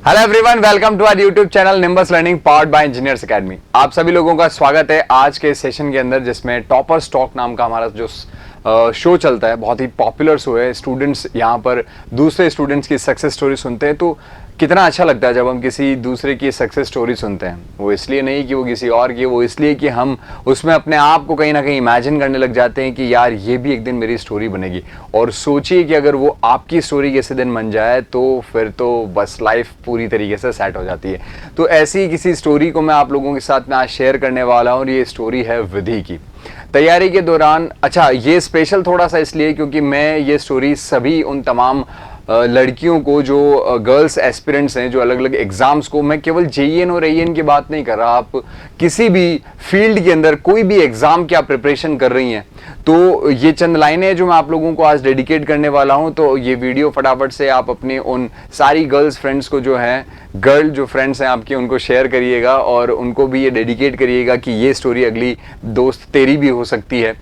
Hello everyone, welcome to our YouTube channel Nimbus Learning powered by Engineers Academy. आप सभी लोगों का स्वागत है आज के सेशन के अंदर, जिसमें टॉपर स्टॉक नाम का हमारा जो शो चलता है, बहुत ही पॉपुलर शो है। स्टूडेंट्स यहाँ पर दूसरे स्टूडेंट्स की सक्सेस स्टोरी सुनते हैं, तो कितना अच्छा लगता है जब हम किसी दूसरे की सक्सेस स्टोरी सुनते हैं। वो इसलिए नहीं कि वो किसी और की, वो इसलिए कि हम उसमें अपने आप को कहीं ना कहीं इमेजिन करने लग जाते हैं कि यार ये भी एक दिन मेरी स्टोरी बनेगी। और सोचिए कि अगर वो आपकी स्टोरी किसी दिन बन जाए तो फिर तो बस लाइफ पूरी तरीके से सेट हो जाती है। तो ऐसी किसी स्टोरी को मैं आप लोगों के साथ में आज शेयर करने वाला हूँ और ये स्टोरी है विधि की। तैयारी के दौरान, अच्छा ये स्पेशल थोड़ा सा इसलिए क्योंकि मैं ये स्टोरी सभी उन तमाम लड़कियों को जो गर्ल्स एस्पिरेंट्स हैं, जो अलग अलग एग्जाम्स को, मैं केवल जेईएन और एईएन की बात नहीं कर रहा, आप किसी भी फील्ड के अंदर कोई भी एग्जाम की आप प्रिपरेशन कर रही हैं, तो ये चंद लाइनें जो मैं आप लोगों को आज डेडिकेट करने वाला हूं। तो ये वीडियो फटाफट से आप अपने उन सारी गर्ल्स फ्रेंड्स को, जो हैं गर्ल जो फ्रेंड्स हैं आपके, उनको शेयर करिएगा और उनको भी ये डेडिकेट करिएगा कि ये स्टोरी अगली दोस्त तेरी भी हो सकती है।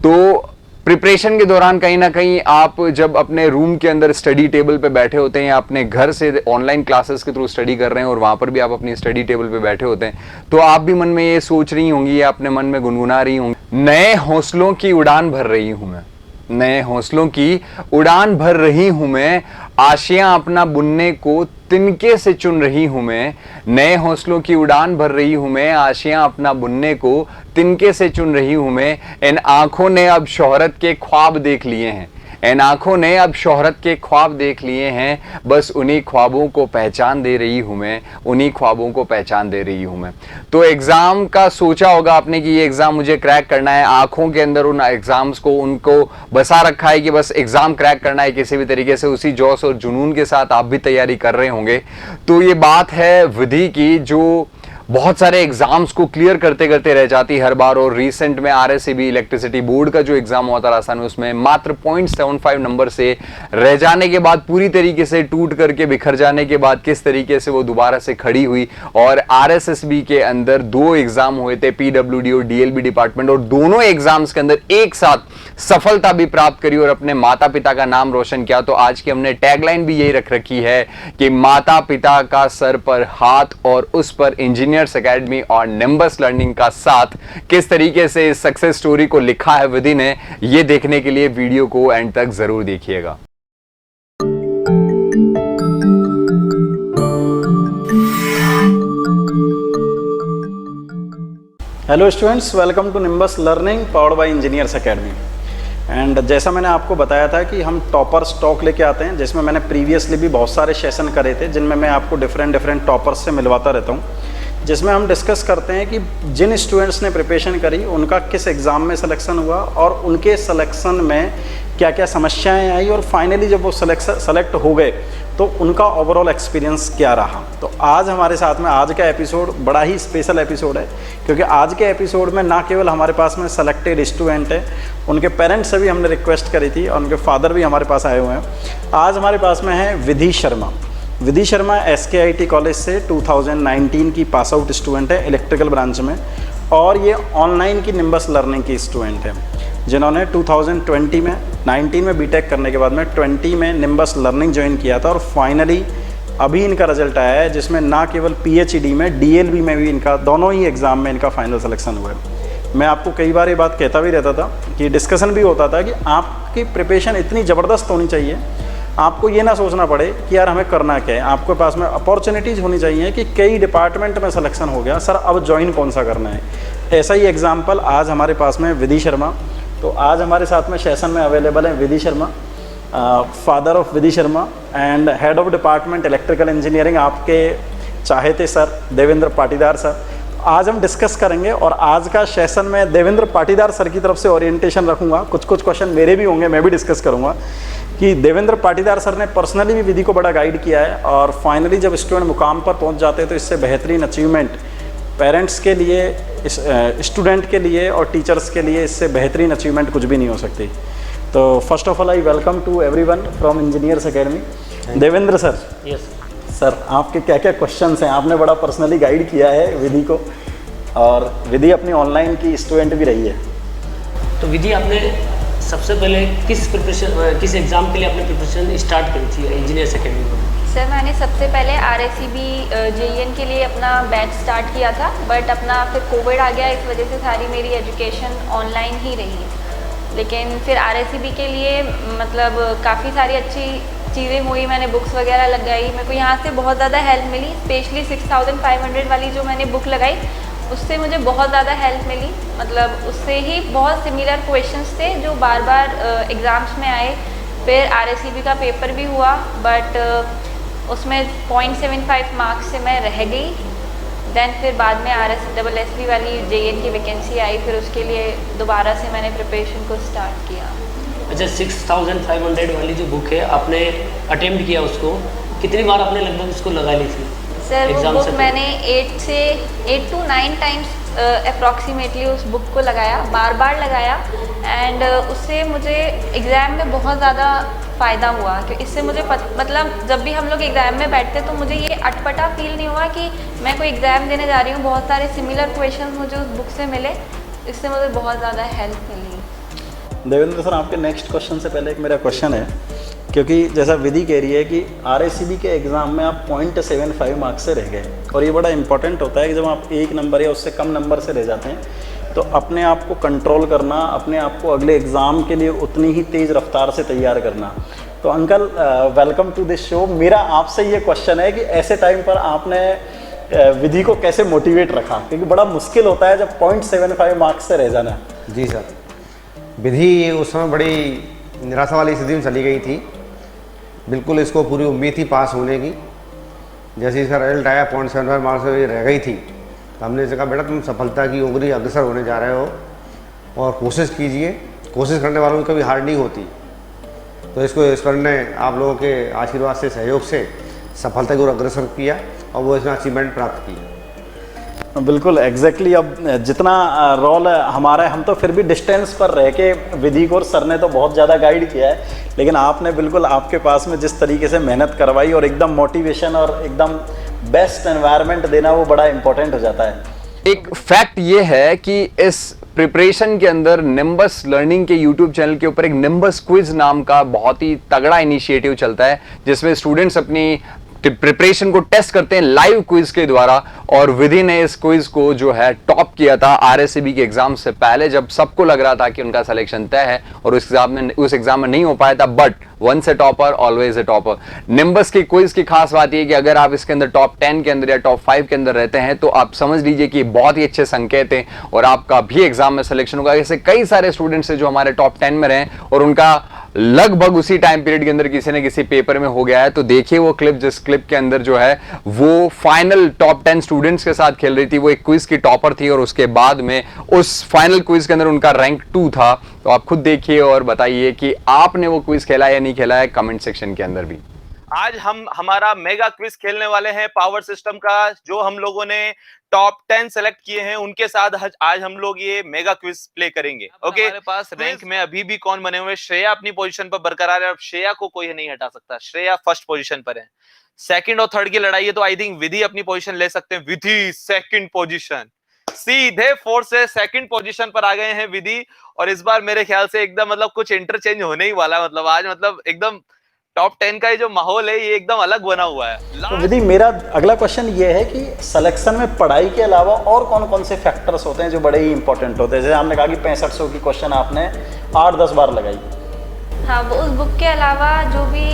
तो प्रिपरेशन के दौरान कहीं ना कहीं आप जब अपने रूम के अंदर स्टडी टेबल पे बैठे होते हैं या अपने घर से ऑनलाइन क्लासेस के थ्रू स्टडी कर रहे हैं और वहां पर भी आप अपनी स्टडी टेबल पे बैठे होते हैं, तो आप भी मन में ये सोच रही होंगी या अपने मन में गुनगुना रही होंगी, नए हौसलों की उड़ान भर रही हूं मैं, नए हौसलों की उड़ान भर रही हूं मैं, आशियां अपना बुनने को तिनके से चुन रही हूं मैं, नए हौसलों की उड़ान भर रही हूं मैं, आशियां अपना बुनने को तिनके से चुन रही हूं मैं। इन आंखों ने अब शोहरत के ख्वाब देख लिए हैं, इन आंखों ने अब शोहरत के ख्वाब देख लिए हैं, बस उन्हीं ख्वाबों को पहचान दे रही हूं मैं, उन्हीं ख्वाबों को पहचान दे रही हूं मैं। तो एग्जाम का सोचा होगा आपने कि ये एग्जाम मुझे क्रैक करना है, आंखों के अंदर उन एग्जाम्स को उनको बसा रखा है कि बस एग्जाम क्रैक करना है किसी भी तरीके से, उसी जोश और जुनून के साथ आप भी तैयारी कर रहे होंगे। तो ये बात है विधि की, जो बहुत सारे एग्जाम्स को क्लियर करते करते रह जाती हर बार। और रिसेंट में आरएसईबी इलेक्ट्रिसिटी बोर्ड का जो एग्जाम हुआ था राजस्थान में, उसमें मात्र 0.75 नंबर से रह जाने के बाद, पूरी तरीके से टूट करके बिखर जाने के बाद, किस तरीके से वो दोबारा से खड़ी हुई। और आरएसएसबी के अंदर 2 एग्जाम हुए थे, पीडब्ल्यूडी और डीएलबी डिपार्टमेंट, और दोनों एग्जाम्स के अंदर एक साथ सफलता भी प्राप्त करी और अपने माता पिता का नाम रोशन किया। तो आज की हमने टैगलाइन भी यही रख रखी है कि माता पिता का सर पर हाथ और उस पर इंजीनियर्स एकेडमी और निम्बस लर्निंग का साथ। किस तरीके से इस सक्सेस स्टोरी को लिखा है विधि ने, ये देखने के लिए वीडियो को एंड तक जरूर देखिएगा। Hello students, welcome to Nimbus Learning powered by Engineers Academy. And जैसा मैंने आपको बताया था कि हम टॉपर स्टॉक लेके आते हैं, जिसमें मैंने प्रीवियसली भी बहुत सारे सेशन करे थे, जिनमें मैं आपको डिफरेंट टॉपर्स से मिलवाता रहता हूँ, जिसमें हम डिस्कस करते हैं कि जिन स्टूडेंट्स ने प्रिपरेशन करी उनका किस एग्ज़ाम में सिलेक्शन हुआ और उनके सिलेक्शन में क्या क्या समस्याएं आई, और फाइनली जब वो सेलेक्ट हो गए तो उनका ओवरऑल एक्सपीरियंस क्या रहा। तो आज हमारे साथ में आज का एपिसोड बड़ा ही स्पेशल एपिसोड है, क्योंकि आज के एपिसोड में ना केवल हमारे पास में सेलेक्टेड स्टूडेंट है, उनके पेरेंट्स से भी हमने रिक्वेस्ट करी थी और उनके फादर भी हमारे पास आए हुए हैं। आज हमारे पास में है विधि शर्मा। विधि शर्मा SKIT कॉलेज से 2019 की पास आउट स्टूडेंट है इलेक्ट्रिकल ब्रांच में, और ये ऑनलाइन की निम्बस लर्निंग की स्टूडेंट है, जिन्होंने 2020 में 19 में बीटेक करने के बाद में 20 में निम्बस लर्निंग ज्वाइन किया था। और फाइनली अभी इनका रिजल्ट आया है, जिसमें ना केवल PhD में, DLB में भी इनका, दोनों ही एग्ज़ाम में इनका फाइनल सिलेक्शन हुआ है। मैं आपको कई बार ये बात कहता भी रहता था कि डिस्कशन भी होता था कि आपकी प्रिपरेशन इतनी ज़बरदस्त होनी चाहिए, आपको ये ना सोचना पड़े कि यार हमें करना क्या है, आपके पास में अपॉर्चुनिटीज़ होनी चाहिए कि कई डिपार्टमेंट में सिलेक्शन हो गया, सर अब ज्वाइन कौन सा करना है। ऐसा ही एग्जांपल आज हमारे पास में विधि शर्मा। तो आज हमारे साथ में सेशन में अवेलेबल है Vidhi Sharma, father of Vidhi Sharma and head of department electrical engineering, आपके चाहते सर देवेंद्र पाटीदार सर। आज हम डिस्कस करेंगे और आज का सेशन में देवेंद्र पाटीदार सर की तरफ से ओरिएंटेशन रखूँगा, कुछ क्वेश्चन मेरे भी होंगे, मैं भी डिस्कस करूँगा कि देवेंद्र पाटीदार सर ने पर्सनली भी विधि को बड़ा गाइड किया है, और फाइनली जब स्टूडेंट मुकाम पर पहुंच जाते हैं तो इससे बेहतरीन अचीवमेंट पेरेंट्स के लिए, स्टूडेंट के लिए और टीचर्स के लिए इससे बेहतरीन अचीवमेंट कुछ भी नहीं हो सकती। तो first of all I welcome to everyone from Engineers Academy. Devendra sir, yes sir आपके क्या क्या क्वेश्चंस हैं? आपने बड़ा पर्सनली गाइड किया है विधि को, और विधि अपनी ऑनलाइन की स्टूडेंट भी रही है। तो विधि, आपने सबसे पहले किस एग्ज़ाम के लिए आपने प्रिपरेशन स्टार्ट करी थी इंजीनियर्स एकेडमी में? सर मैंने सबसे पहले RSCB JEN के लिए अपना बैच स्टार्ट किया था, बट अपना फिर कोविड आ गया, इस वजह से सारी मेरी एजुकेशन ऑनलाइन ही रही है। लेकिन फिर RSCB के लिए मतलब काफ़ी सारी अच्छी चीज़ें हुई, मैंने बुक्स वगैरह लगाई, मेरे को यहाँ से बहुत ज़्यादा हेल्प मिली। स्पेशली 6500 वाली जो मैंने बुक लगाई उससे मुझे बहुत ज़्यादा हेल्प मिली। मतलब उससे ही बहुत सिमिलर क्वेश्चंस थे जो बार बार एग्ज़ाम्स में आए। फिर RSCB का पेपर भी हुआ, बट उसमें 0.75 मार्क्स से मैं रह गई। देन फिर बाद में RSSB वाली JEN की वैकेंसी आई, फिर उसके लिए दोबारा से मैंने प्रिपरेशन को स्टार्ट किया। अच्छा, 6500 वाली जो बुक है आपने अटेम्प्ट किया उसको, कितनी बार आपने लगभग उसको लगा ली थी? सर वो Exam बुक से मैंने 8 to 9 टाइम्स अप्रॉक्सीमेटली उस बुक को लगाया, बार बार लगाया। एंड उससे मुझे एग्ज़ाम में बहुत ज़्यादा फ़ायदा हुआ कि इससे मुझे मतलब जब भी हम लोग एग्ज़ाम में बैठते तो मुझे ये अटपटा फील नहीं हुआ कि मैं कोई एग्ज़ाम देने जा रही हूँ। बहुत सारे सिमिलर क्वेश्चंस मुझे उस बुक से मिले, इससे मुझे बहुत ज़्यादा हेल्प मिली। देवेंद्र सर, आपके नेक्स्ट क्वेश्चन से पहले एक मेरा क्वेश्चन है, क्योंकि जैसा विधि कह रही है कि RSCB के एग्ज़ाम में आप 0.75 मार्क्स से रह गए, और ये बड़ा इंपॉर्टेंट होता है कि जब आप एक नंबर या उससे कम नंबर से रह जाते हैं तो अपने आप को कंट्रोल करना, अपने आप को अगले एग्ज़ाम के लिए उतनी ही तेज़ रफ्तार से तैयार करना। तो uncle, welcome to this show. मेरा आपसे ये क्वेश्चन है कि ऐसे टाइम पर आपने विधि को कैसे मोटिवेट रखा, क्योंकि बड़ा मुश्किल होता है जब 0.75 मार्क्स से रह जाना। जी सर, विधि उस समय बड़ी निराशा वाली स्थिति में चली गई थी। बिल्कुल इसको पूरी उम्मीद थी पास होने की। जैसे इसका रिजल्ट आया 0.75 मार्क्स से रह गई थी, तो हमने कहा बेटा तुम सफलता की उंगली अग्रसर होने जा रहे हो और कोशिश कीजिए, कोशिश करने वालों की कभी हार नहीं होती। तो इसको ईश्वर ने आप लोगों के आशीर्वाद से, सहयोग से सफलता की ओर अग्रसर किया और वो इसमें अचीवमेंट प्राप्त किया। बिल्कुल एग्जैक्टली। अब जितना रोल हमारा है, हम तो फिर भी डिस्टेंस पर रह के विधि को, सर ने तो बहुत ज़्यादा गाइड किया है, लेकिन आपने बिल्कुल आपके पास में जिस तरीके से मेहनत करवाई और एकदम मोटिवेशन और एकदम बेस्ट एनवायरनमेंट देना, वो बड़ा इंपॉर्टेंट हो जाता है। एक फैक्ट ये है कि इस प्रिपरेशन के अंदर निम्बस लर्निंग के यूट्यूब चैनल के ऊपर एक निम्बस क्विज नाम का बहुत ही तगड़ा इनिशिएटिव चलता है, जिसमें स्टूडेंट्स अपनी प्रिपरेशन को टेस्ट करते हैं लाइव क्विज के द्वारा। और विधि ने इस क्विज को जो है टॉप किया था RSCB के एग्जाम से पहले, जब सबको लग रहा था कि उनका सिलेक्शन तय है, और उस एग्जाम में नहीं हो पाया था। But once a topper always a topper. Nimbus की क्विज की खास बात यह कि अगर आप इसके अंदर टॉप 10 के अंदर या टॉप 5 के अंदर रहते हैं तो आप समझ लीजिए कि बहुत ही अच्छे संकेत हैं और आपका भी एग्जाम में सिलेक्शन होगा। ऐसे कई सारे स्टूडेंट्स हैं जो हमारे टॉप 10 में रहे और उनका लगभग उसी टाइम पीरियड के अंदर किसी न किसी पेपर में हो गया है। तो देखिए वो क्लिप, जिस क्लिप के अंदर जो है वो फाइनल टॉप 10 स्टूडेंट्स के साथ खेल रही थी। वो एक क्विज की टॉपर थी और उसके बाद में उस फाइनल क्विज के अंदर उनका रैंक 2 था। तो आप खुद देखिए और बताइए कि आपने वो क्विज खेला या नहीं खेला है, कमेंट सेक्शन के अंदर भी। आज हम हमारा मेगा क्विज खेलने वाले हैं पावर सिस्टम का, जो हम लोगों ने टॉप 10 सेलेक्ट किए हैं उनके साथ आज हम लोग ये मेगा क्विज प्ले करेंगे। ओके, हमारे पास रैंक में अभी भी कौन बने हुए? श्रेया अपनी पोजीशन पर बरकरार है, अब श्रेया को कोई नहीं हटा सकता। श्रेया फर्स्ट पोजीशन पर है। सेकंड और थर्ड की लड़ाई है तो आई थिंक विधि अपनी पोजीशन ले सकते हैं। विधि सेकंड पोजीशन, सीधे 4 से सेकंड पोजीशन पर आ गए हैं विधि। और इस बार मेरे ख्याल से एकदम मतलब कुछ इंटरचेंज होने ही वाला है। मतलब आज मतलब एकदम टॉप 10 का ये जो माहौल है ये एकदम अलग बना हुआ है। तो विधि, मेरा अगला क्वेश्चन ये है कि सिलेक्शन में पढ़ाई के अलावा और कौन कौन से फैक्टर्स होते हैं जो बड़े ही इंपॉर्टेंट होते हैं? जैसे आपने कहा कि 6500 की क्वेश्चन आपने 8-10 बार लगाई। हाँ, वो उस बुक के अलावा जो भी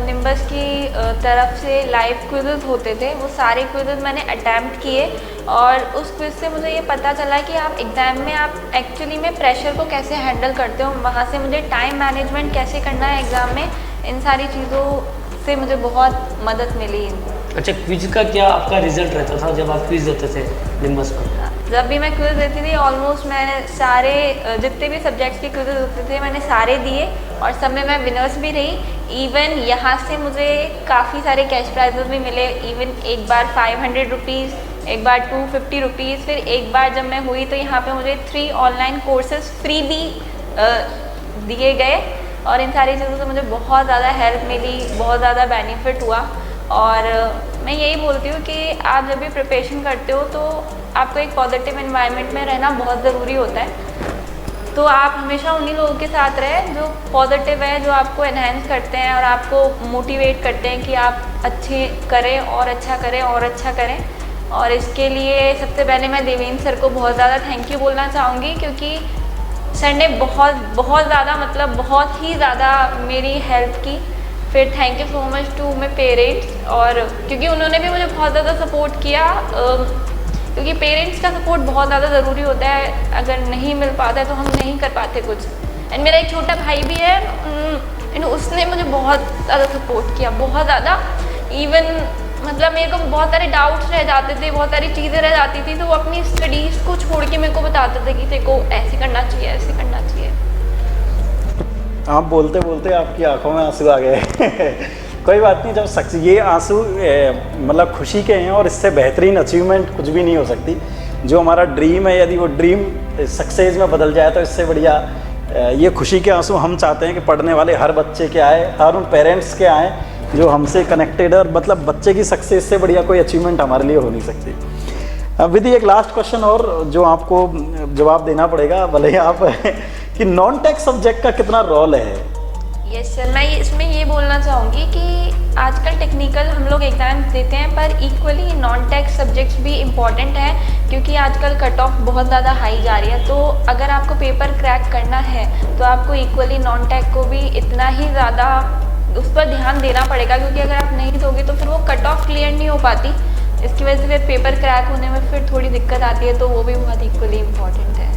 निम्बस की तरफ से लाइव क्विज़ेस होते थे वो सारे क्विज़ेस मैंने अटैम्प्ट किए। और उस क्विज़ से मुझे ये पता चला कि आप एग्ज़ाम में आप एक्चुअली में प्रेशर को कैसे हैंडल करते हो। वहाँ से मुझे टाइम मैनेजमेंट कैसे करना है एग्ज़ाम में, इन सारी चीज़ों से मुझे बहुत मदद मिली। अच्छा, क्विज का क्या आपका रिजल्ट रहता था जब आप क्विज देते थे निम्बस पर? जब भी मैं क्विज देती थी ऑलमोस्ट मैंने सारे जितने भी सब्जेक्ट्स के क्विज़ेस होते थे मैंने सारे दिए और सब में मैं विनर्स भी रही। इवन यहाँ से मुझे काफ़ी सारे कैश प्राइजेस भी मिले। इवन एक बार 500 रुपीज़, एक बार 250 रुपीज़, फिर एक बार जब मैं हुई तो यहाँ पे मुझे 3 ऑनलाइन कोर्सेज फ्री भी दिए गए। और इन सारी चीज़ों से मुझे बहुत ज़्यादा हेल्प मिली, बहुत ज़्यादा बेनिफिट हुआ। और मैं यही बोलती हूँ कि आप जब भी प्रिपरेशन करते हो तो आपको एक पॉजिटिव एनवायरनमेंट में रहना बहुत ज़रूरी होता है। तो आप हमेशा उन्हीं लोगों के साथ रहें जो पॉजिटिव है, जो आपको एनहांस करते हैं और आपको मोटिवेट करते हैं कि आप अच्छे करें और अच्छा करें और अच्छा करें। और इसके लिए सबसे पहले मैं देवेंद्र सर को बहुत ज़्यादा थैंक यू बोलना चाहूँगी, क्योंकि सर ने बहुत ज़्यादा मतलब बहुत ही ज़्यादा मेरी हेल्प की। फिर thank you so much to my parents, और क्योंकि उन्होंने भी मुझे बहुत ज़्यादा सपोर्ट किया, क्योंकि पेरेंट्स का सपोर्ट बहुत ज़्यादा ज़रूरी होता है। अगर नहीं मिल पाता है तो हम नहीं कर पाते कुछ। एंड मेरा एक छोटा भाई भी है, उसने मुझे बहुत ज़्यादा सपोर्ट किया, बहुत ज़्यादा। इवन मतलब मेरे को बहुत सारे डाउट्स रह जाते थे, बहुत सारी चीज़ें रह जाती थी, तो वो अपनी स्टडीज़ को छोड़ के मेरे को बताते थे कि तेरे को ऐसे करना चाहिए, ऐसे करना चाहिए। आप बोलते बोलते आपकी आंखों में आंसू आ गए। कोई बात नहीं, जब ये आंसू मतलब खुशी के हैं और इससे बेहतरीन अचीवमेंट कुछ भी नहीं हो सकती। जो हमारा ड्रीम है, यदि वो ड्रीम सक्सेस में बदल जाए तो इससे बढ़िया ये खुशी के आंसू हम चाहते हैं कि पढ़ने वाले हर बच्चे के आए, हर उन पेरेंट्स के आए जो हमसे कनेक्टेड है। और मतलब बच्चे की सक्सेस से बढ़िया कोई अचीवमेंट हमारे लिए हो नहीं सकती। विधि, एक लास्ट क्वेश्चन और जो आपको जवाब देना पड़ेगा, भले ही आप कि नॉन टेक सब्जेक्ट का कितना रोल है? यस सर, मैं इसमें ये बोलना चाहूँगी कि आजकल टेक्निकल हम लोग एग्ज़ाम्स देते हैं, पर इक्वली नॉन टेक सब्जेक्ट्स भी इम्पॉर्टेंट है, क्योंकि आजकल कट ऑफ बहुत ज़्यादा हाई जा रही है। तो अगर आपको पेपर क्रैक करना है तो आपको इक्वली नॉन टेक को भी इतना ही ज़्यादा उस पर ध्यान देना पड़ेगा, क्योंकि अगर आप नहीं दोगे तो फिर वो कट ऑफ क्लियर नहीं हो पाती। इसकी वजह से फिर पेपर क्रैक होने में फिर थोड़ी दिक्कत आती है, तो वो भी बहुत इक्वली इम्पॉर्टेंट है।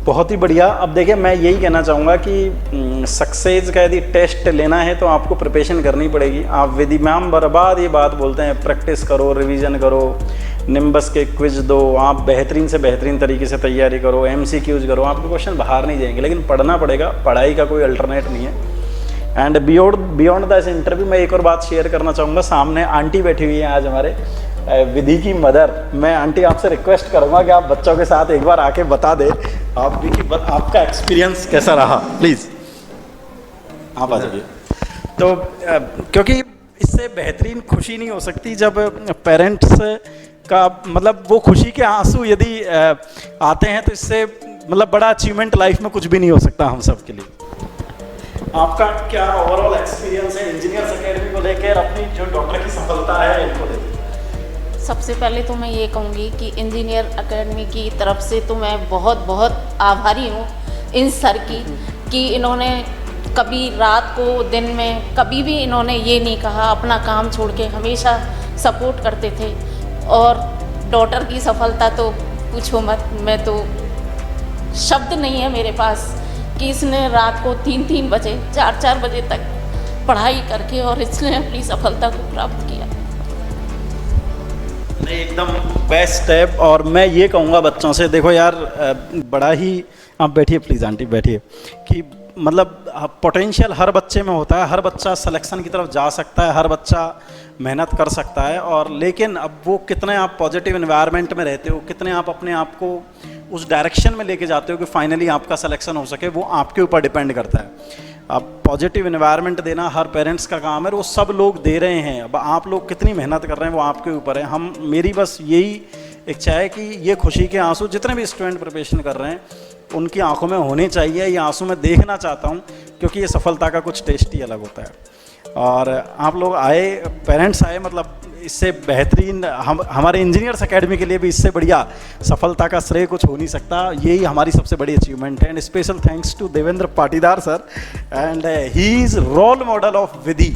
बहुत ही बढ़िया। अब देखिए, मैं यही कहना चाहूँगा कि सक्सेस का यदि टेस्ट लेना है तो आपको प्रिपरेशन करनी पड़ेगी। आप विधि मैम बर्बाद ये बात बोलते हैं, प्रैक्टिस करो, रिवीजन करो, निम्बस के क्विज दो, आप बेहतरीन से बेहतरीन तरीके से तैयारी करो, MCQs करो, आपके क्वेश्चन बाहर नहीं जाएंगे, लेकिन पढ़ना पड़ेगा। पढ़ाई का कोई अल्टरनेट नहीं है। एंड बियॉन्ड दिस इंटरव्यू मैं एक और बात शेयर करना चाहूँगा। सामने आंटी बैठी हुई है आज हमारे, विधि की मदर। मैं आंटी आपसे रिक्वेस्ट करूँगा कि आप बच्चों के साथ एक बार आके बता दें आप भी कि आपका एक्सपीरियंस कैसा रहा। प्लीज़ आप आ जाइए। तो क्योंकि इससे बेहतरीन खुशी नहीं हो सकती जब पेरेंट्स का मतलब वो खुशी के आंसू यदि आते हैं, तो इससे मतलब बड़ा अचीवमेंट लाइफ में कुछ भी नहीं हो सकता हम सब के लिए। आपका क्या ओवरऑल एक्सपीरियंस है इंजीनियर्स एकेडमी को लेकर, अपनी जो डॉक्टर की सफलता है इनको लेकर? सबसे पहले तो मैं ये कहूँगी कि इंजीनियर एकेडमी की तरफ से तो मैं बहुत बहुत आभारी हूँ इन सर की, कि इन्होंने कभी रात को दिन में कभी भी इन्होंने ये नहीं कहा, अपना काम छोड़ के हमेशा सपोर्ट करते थे। और डॉटर की सफलता तो पूछो मत, मैं तो शब्द नहीं है मेरे पास कि इसने रात को 3-3 बजे 4-4 बजे तक पढ़ाई करके और इसने अपनी सफलता को प्राप्त किया। एकदम बेस्ट है। और मैं ये कहूँगा बच्चों से, देखो यार, बड़ा ही, आप बैठिए प्लीज़ आंटी बैठिए, कि मतलब पोटेंशियल हर बच्चे में होता है, हर बच्चा सिलेक्शन की तरफ जा सकता है, हर बच्चा मेहनत कर सकता है। और लेकिन अब वो कितने आप पॉजिटिव एनवायरनमेंट में रहते हो, कितने आप अपने आप को उस डायरेक्शन में लेके जाते हो कि फाइनली आपका सिलेक्शन हो सके, वो आपके ऊपर डिपेंड करता है। अब पॉजिटिव एनवायरनमेंट देना हर पेरेंट्स का काम है, वो सब लोग दे रहे हैं। अब आप लोग कितनी मेहनत कर रहे हैं वो आपके ऊपर है। मेरी बस यही इच्छा है कि ये खुशी के आंसू जितने भी स्टूडेंट प्रिपरेशन कर रहे हैं उनकी आंखों में होने चाहिए। ये आंसू मैं देखना चाहता हूँ, क्योंकि ये सफलता का कुछ टेस्ट ही अलग होता है। और आप लोग आए, पेरेंट्स आए, मतलब इससे बेहतरीन हमारे इंजीनियर्स एकेडमी के लिए भी इससे बढ़िया सफलता का श्रेय कुछ हो नहीं सकता। यही हमारी सबसे बड़ी अचीवमेंट है। And special thanks to Devendra Patidar sir, and he is role model of Vidhi,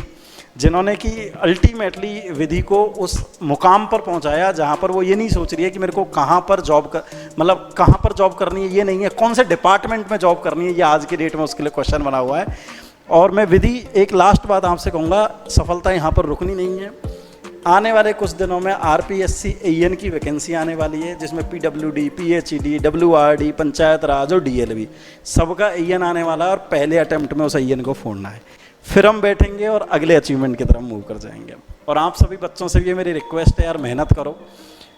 जिन्होंने कि अल्टीमेटली विधि को उस मुकाम पर पहुंचाया जहां पर वो ये नहीं सोच रही है कि मेरे को कहां पर जॉब कहां पर जॉब करनी है, ये नहीं है, कौन से डिपार्टमेंट में जॉब करनी है, ये आज की डेट में उसके लिए क्वेश्चन बना हुआ है। और मैं विधि एक लास्ट बात आपसे कहूँगा, सफलता यहाँ पर रुकनी नहीं है। आने वाले कुछ दिनों में RPSC AN की वैकेंसी आने वाली है, जिसमें PWD, PHED, WRD, पंचायत राज और DLV सबका AN आने वाला है। और पहले अटेम्प्ट में उस AN को फोड़ना है, फिर हम बैठेंगे और अगले अचीवमेंट की तरफ मूव कर जाएंगे। और आप सभी बच्चों से भी मेरी रिक्वेस्ट है, यार मेहनत करो,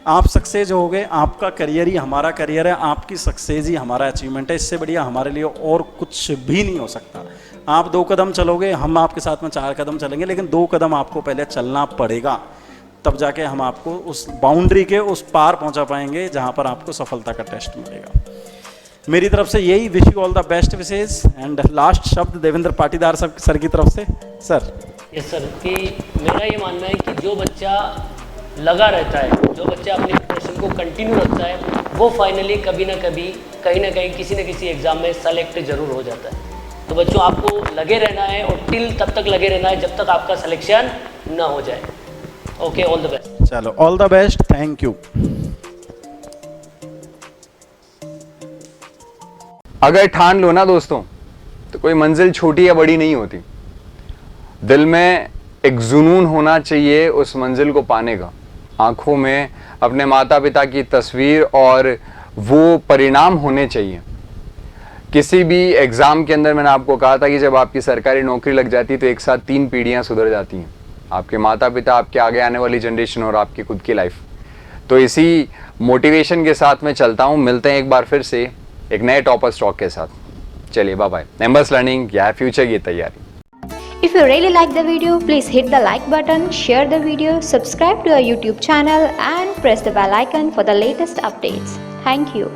आप सक्सेस हो गए, आपका करियर ही हमारा करियर है, आपकी सक्सेस ही हमारा अचीवमेंट है। इससे बढ़िया हमारे लिए और कुछ भी नहीं हो सकता। आप 2 कदम चलोगे, हम आपके साथ में 4 कदम चलेंगे, लेकिन 2 कदम आपको पहले चलना पड़ेगा, तब जाके हम आपको उस बाउंड्री के उस पार पहुंचा पाएंगे जहां पर आपको सफलता का टेस्ट मिलेगा। मेरी तरफ से यही, wish you all the best wishes. And last शब्द देवेंद्र पाटीदार सर की तरफ से। सर। यस सर, कि मेरा ये मानना है कि जो बच्चा लगा रहता है, जो बच्चा अपने प्रिपरेशन को कंटिन्यू रखता है, वो फाइनली कभी ना कभी कहीं ना कहीं किसी न किसी एग्ज़ाम में सेलेक्ट ज़रूर हो जाता है। तो बच्चों आपको लगे रहना है और टिल तब तक लगे रहना है जब तक आपका सिलेक्शन ना हो जाए। Okay, all the best. चलो, all the best, thank you. अगर ठान लो ना दोस्तों, तो कोई मंजिल छोटी या बड़ी नहीं होती। दिल में एक जुनून होना चाहिए उस मंजिल को पाने का, आंखों में अपने माता पिता की तस्वीर और वो परिणाम होने चाहिए। किसी भी एग्ज़ाम के अंदर मैंने आपको कहा था कि जब आपकी सरकारी नौकरी लग जाती है तो एक साथ 3 पीढ़ियां सुधर जाती हैं, आपके माता पिता, आपके आगे आने वाली जनरेशन और आपकी खुद की लाइफ। तो इसी मोटिवेशन के साथ मैं चलता हूँ। मिलते हैं एक बार फिर से एक नए टॉपर स्टॉक के साथ। चलिए बाय बाय। निम्बस लर्निंग, या फ्यूचर की तैयारी। If you really like the video, please hit the like button, share the video, subscribe to our YouTube channel and press the bell icon for the latest updates. Thank you.